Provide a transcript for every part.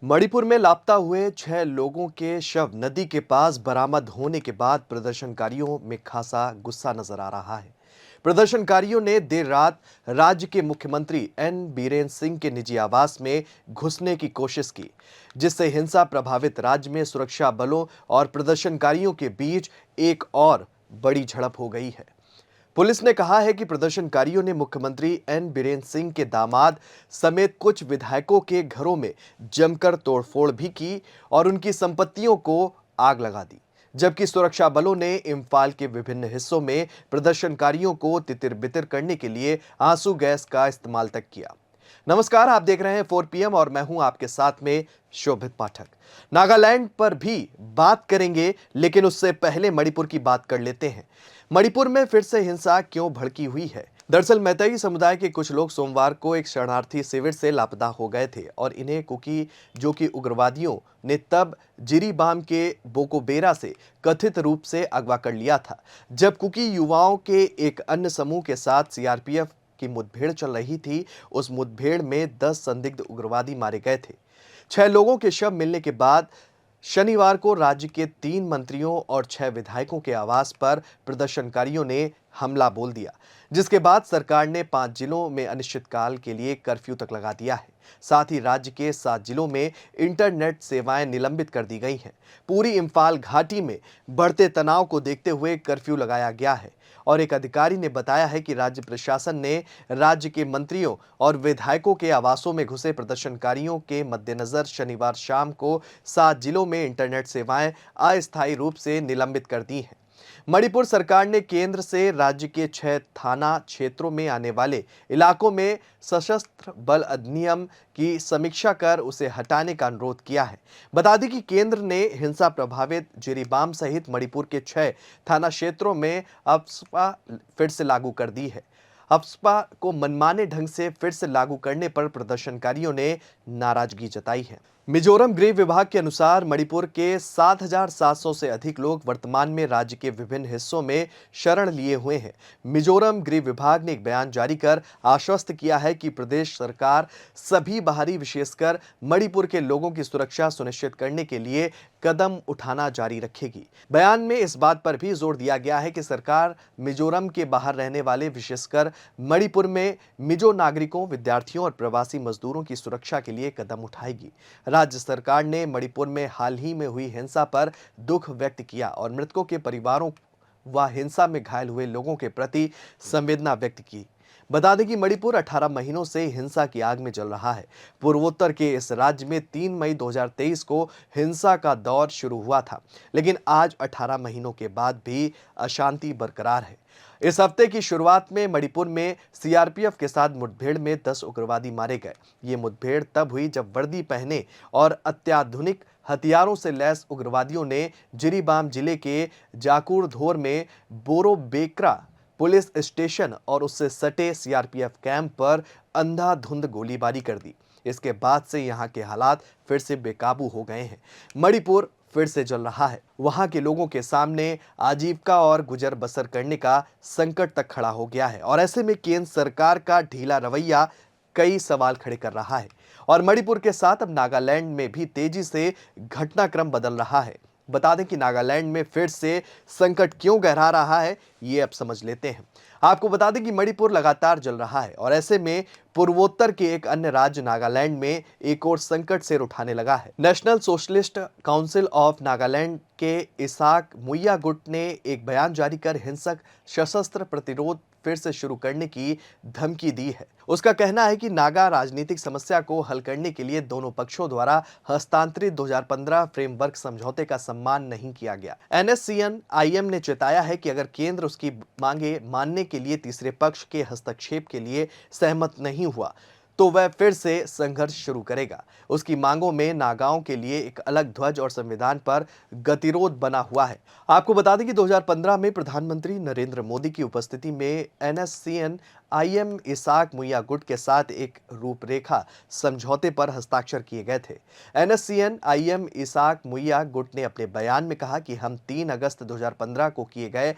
मणिपुर में लापता हुए 6 लोगों के शव नदी के पास बरामद होने के बाद प्रदर्शनकारियों में खासा गुस्सा नजर आ रहा है। प्रदर्शनकारियों ने देर रात राज्य के मुख्यमंत्री एन बीरेन सिंह के निजी आवास में घुसने की कोशिश की, जिससे हिंसा प्रभावित राज्य में सुरक्षा बलों और प्रदर्शनकारियों के बीच एक और बड़ी झड़प हो गई है। पुलिस ने कहा है कि प्रदर्शनकारियों ने मुख्यमंत्री एन बीरेन सिंह के दामाद समेत कुछ विधायकों के घरों में जमकर तोड़फोड़ भी की और उनकी संपत्तियों को आग लगा दी, जबकि सुरक्षा बलों ने इम्फाल के विभिन्न हिस्सों में प्रदर्शनकारियों को तितिर-बितिर करने के लिए आंसू गैस का इस्तेमाल तक किया। नमस्कार, आप देख रहे हैं 4 PM और मैं हूं आपके साथ में शोभित पाठक। नागालैंड पर भी बात करेंगे, लेकिन उससे पहले मणिपुर की बात कर लेते हैं। मणिपुर में फिर से हिंसा क्यों भड़की हुई है? दरअसल मैतेई समुदाय के कुछ लोग सोमवार को एक शरणार्थी शिविर से लापता हो गए थे और इन्हें कुकी जो कि उग्रवादियों ने तब जिरीबाम के बोकोबेरा से कथित रूप से अगवा कर लिया था, जब कुकी युवाओं के एक अन्य समूह के साथ सीआरपीएफ की मुठभेड़ चल रही थी। उस मुठभेड़ में 10 संदिग्ध उग्रवादी मारे गए थे। 6 लोगों के शव मिलने के बाद शनिवार को राज्य के 3 मंत्रियों और 6 विधायकों के आवास पर प्रदर्शनकारियों ने हमला बोल दिया, जिसके बाद सरकार ने 5 जिलों में अनिश्चितकाल के लिए कर्फ्यू तक लगा दिया है। साथ ही राज्य के 7 जिलों में इंटरनेट सेवाएं निलंबित कर दी गई हैं। पूरी इम्फाल घाटी में बढ़ते तनाव को देखते हुए कर्फ्यू लगाया गया है और एक अधिकारी ने बताया है कि राज्य प्रशासन ने राज्य के मंत्रियों और विधायकों के आवासों में घुसे प्रदर्शनकारियों के मद्देनजर शनिवार शाम को 7 जिलों में इंटरनेट सेवाएं अस्थायी रूप से निलंबित कर दी हैं। मणिपुर सरकार ने केंद्र से राज्य के 6 थाना क्षेत्रों में आने वाले इलाकों में सशस्त्र बल अधिनियम की समीक्षा कर उसे हटाने का अनुरोध किया है। बता दें कि केंद्र ने हिंसा प्रभावित जिरीबाम सहित मणिपुर के 6 थाना क्षेत्रों में अफस्पा फिर से लागू कर दी है। अफस्पा को मनमाने ढंग से फिर से लागू करने पर प्रदर्शनकारियों ने नाराजगी जताई है। मिजोरम गृह विभाग के अनुसार मणिपुर के 7,700 से अधिक लोग वर्तमान में राज्य के विभिन्न हिस्सों में शरण लिए हुए हैं। मिजोरम गृह विभाग ने एक बयान जारी कर आश्वस्त किया है कि प्रदेश सरकार सभी बाहरी, विशेषकर मणिपुर के लोगों की सुरक्षा सुनिश्चित करने के लिए कदम उठाना जारी रखेगी। बयान में इस बात पर भी जोर दिया गया है कि सरकार मिजोरम के बाहर रहने वाले, विशेषकर मणिपुर में मिजो नागरिकों, विद्यार्थियों और प्रवासी मजदूरों की सुरक्षा के लिए कदम उठाएगी। राज्य सरकार ने मणिपुर में हाल ही में हुई हिंसा पर दुख व्यक्त किया और मृतकों के परिवारों व हिंसा में घायल हुए लोगों के प्रति संवेदना व्यक्त की। बता दें कि मणिपुर 18 महीनों से हिंसा की आग में जल रहा है। पूर्वोत्तर के इस राज्य में 3 मई 2023 को हिंसा का दौर शुरू हुआ था, लेकिन आज 18 महीनों के बाद भी अशांति बरकरार है। इस हफ्ते की शुरुआत में मणिपुर में सीआरपीएफ के साथ मुठभेड़ में 10 उग्रवादी मारे गए। ये मुठभेड़ तब हुई जब वर्दी पहने और अत्याधुनिक हथियारों से लैस उग्रवादियों ने जिरीबाम जिले के जाकुरधोर में बोरोबेकरा पुलिस स्टेशन और उससे सटे सीआरपीएफ कैंप पर अंधाधुंध गोलीबारी कर दी। इसके बाद से यहां के हालात फिर से बेकाबू हो गए हैं। मणिपुर फिर से जल रहा है। वहां के लोगों के सामने आजीविका और गुजर बसर करने का संकट तक खड़ा हो गया है और ऐसे में केंद्र सरकार का ढीला रवैया कई सवाल खड़े कर रहा है। और मणिपुर के साथ अब नागालैंड में भी तेजी से घटनाक्रम बदल रहा है। बता दें कि नागालैंड में फिर से संकट क्यों गहरा रहा है, ये अब समझ लेते हैं। आपको बता दें कि मणिपुर लगातार जल रहा है और ऐसे में पूर्वोत्तर के एक अन्य राज्य नागालैंड में एक और संकट सिर उठाने लगा है। National socialist council of Nagaland के इसाक मुइया गुट ने एक बयान जारी कर हिंसक सशस्त्र प्रतिरोध फिर से शुरू करने की धमकी दी है। उसका कहना है कि नागा राजनीतिक समस्या को हल करने के लिए दोनों पक्षों द्वारा हस्तांतरित 2015 फ्रेमवर्क समझौते का सम्मान नहीं किया गया। NSCN-IM ने चेताया है कि अगर केंद्र उसकी मांगे मानने के लिए तीसरे पक्ष के हस्तक्षेप के लिए सहमत नहीं हुआ तो वह फिर से संघर्ष शुरू करेगा। उसकी मांगों में नागाओं के लिए एक अलग ध्वज और संविधान पर गतिरोध बना हुआ है। आपको बता दें कि 2015 में प्रधानमंत्री नरेंद्र मोदी की उपस्थिति में NSCN-IM इसाक मुइया गुट के साथ एक रूपरेखा समझौते पर हस्ताक्षर किए गए थे। NSCN-IM इसाक मुइया गुट ने अपने बयान में कहा कि हम 3 अगस्त 2015 को किए गए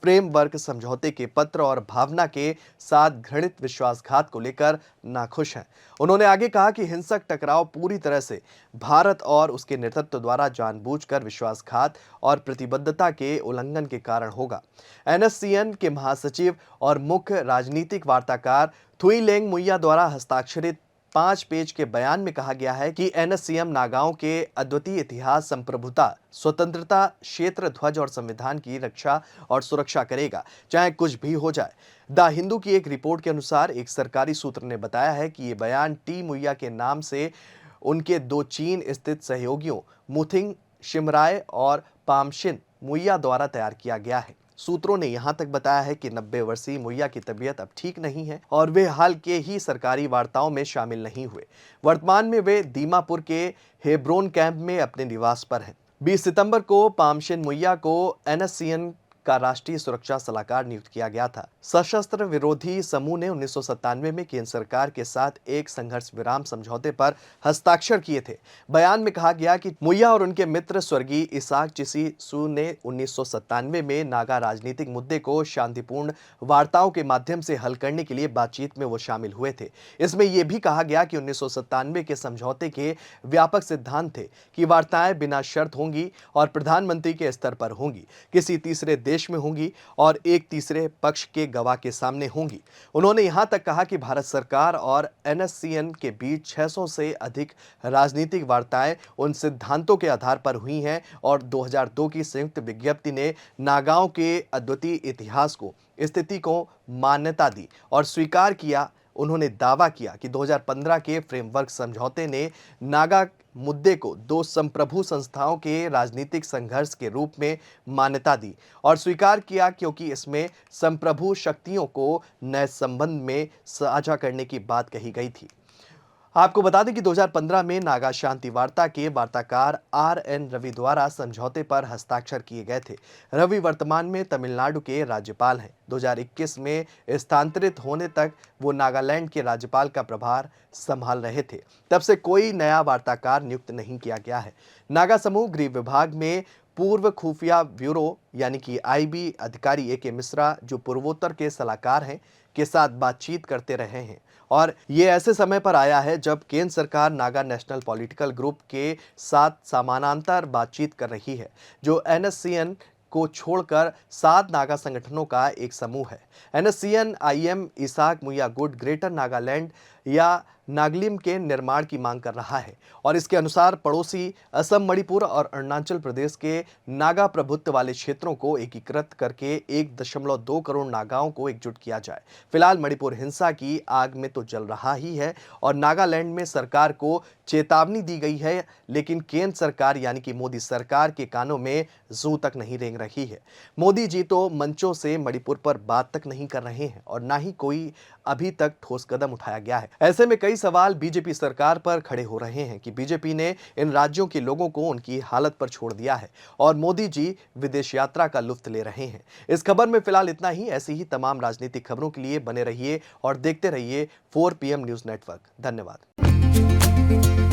फ्रेमवर्क समझौते के पत्र और भावना के साथ घृणित विश्वासघात को लेकर नाखुश हैं। उन्होंने आगे कहा कि हिंसक टकराव पूरी तरह से भारत और उसके नेतृत्व द्वारा जानबूझकर विश्वासघात और प्रतिबद्धता के उल्लंघन के कारण होगा। एनएससीएन के महासचिव और मुख्य राजनीतिक वार्ताकार थुईलेंग मुइया द्वारा हस्ताक्षरित 5 पेज के बयान में कहा गया है कि एनएससीएम नागाओं के अद्वितीय इतिहास, संप्रभुता, स्वतंत्रता, क्षेत्र ध्वज और संविधान की रक्षा और सुरक्षा करेगा, चाहे कुछ भी हो जाए। द हिंदू की एक रिपोर्ट के अनुसार एक सरकारी सूत्र ने बताया है कि ये बयान टी मुइया के नाम से उनके 2 चीन स्थित सहयोगियों मुथिंग शिमराय और पामशिन मुइया द्वारा तैयार किया गया है। सूत्रों ने यहां तक बताया है कि 90 वर्षीय मुइया की तबीयत अब ठीक नहीं है और वे हाल के ही सरकारी वार्ताओं में शामिल नहीं हुए। वर्तमान में वे दीमापुर के हेब्रोन कैंप में अपने निवास पर हैं। 20 सितंबर को पामशिन मुइया को एनएससीएन का राष्ट्रीय सुरक्षा सलाहकार नियुक्त किया गया था। सशस्त्र विरोधी समूह ने 1997 में केंद्र सरकार के साथ एक संघर्ष विराम समझौते पर हस्ताक्षर किए थे। बयान में कहा गया कि मुइया और उनके मित्र स्वर्गीय इसाक चिसी सू ने 1997 में नागा राजनीतिक मुद्दे को शांतिपूर्ण वार्ताओं के माध्यम से हल करने के लिए बातचीत में वो शामिल हुए थे। इसमें यह भी कहा गया कि 1997 के समझौते के व्यापक सिद्धांत थे कि वार्ताएं बिना शर्त होंगी और प्रधानमंत्री के स्तर पर होंगी, किसी तीसरे देश में होंगी और एक तीसरे पक्ष के गवाह के सामने होंगी। उन्होंने यहां तक कहा कि भारत सरकार और एनएससीएन के बीच 600 से अधिक राजनीतिक वार्ताएं उन सिद्धांतों के आधार पर हुई हैं और 2002 की संयुक्त विज्ञप्ति ने नागाओं के अद्वितीय इतिहास को, स्थिति को मान्यता दी और स्वीकार किया। उन्होंने दावा किया कि 2015 के फ्रेमवर्क समझौते ने नागा मुद्दे को 2 संप्रभु संस्थाओं के राजनीतिक संघर्ष के रूप में मान्यता दी और स्वीकार किया, क्योंकि इसमें संप्रभु शक्तियों को नए संबंध में साझा करने की बात कही गई थी। आपको बता दें कि 2015 में नागा शांति वार्ता के वार्ताकार आर.एन. रवि द्वारा समझौते पर हस्ताक्षर किए गए थे। रवि वर्तमान में तमिलनाडु के राज्यपाल हैं। 2021 में स्थानांतरित होने तक वो नागालैंड के राज्यपाल का प्रभार संभाल रहे थे। तब से कोई नया वार्ताकार नियुक्त नहीं किया गया है। नागा समूह गृह विभाग में पूर्व खुफिया ब्यूरो यानी कि आईबी अधिकारी ए.के. मिश्रा, जो पूर्वोत्तर के सलाहकार हैं, के साथ बातचीत करते रहे हैं और ये ऐसे समय पर आया है जब केंद्र सरकार नागा नेशनल पॉलिटिकल ग्रुप के साथ समानांतर बातचीत कर रही है, जो एनएससीएन को छोड़कर 7 नागा संगठनों का एक समूह है। एनएससीएन आईएम इसाक मुइया गुट ग्रेटर नागालैंड या नागलिम के निर्माण की मांग कर रहा है और इसके अनुसार पड़ोसी असम, मणिपुर और अरुणाचल प्रदेश के नागा प्रभुत्व वाले क्षेत्रों को एकीकृत करके 1.2 करोड़ नागाओं को एकजुट किया जाए। फिलहाल मणिपुर हिंसा की आग में तो जल रहा ही है और नागालैंड में सरकार को चेतावनी दी गई है, लेकिन केंद्र सरकार यानी कि मोदी सरकार के कानों में जू तक नहीं रेंग रही है। मोदी जी तो मंचों से मणिपुर पर बात तक नहीं कर रहे हैं और ना ही कोई अभी तक ठोस कदम उठाया गया है। ऐसे में कई सवाल बीजेपी सरकार पर खड़े हो रहे हैं कि बीजेपी ने इन राज्यों के लोगों को उनकी हालत पर छोड़ दिया है और मोदी जी विदेश यात्रा का लुत्फ ले रहे हैं। इस खबर में फिलहाल इतना ही। ऐसी ही तमाम राजनीतिक खबरों के लिए बने रहिए और देखते रहिए 4 PM न्यूज नेटवर्क। धन्यवाद।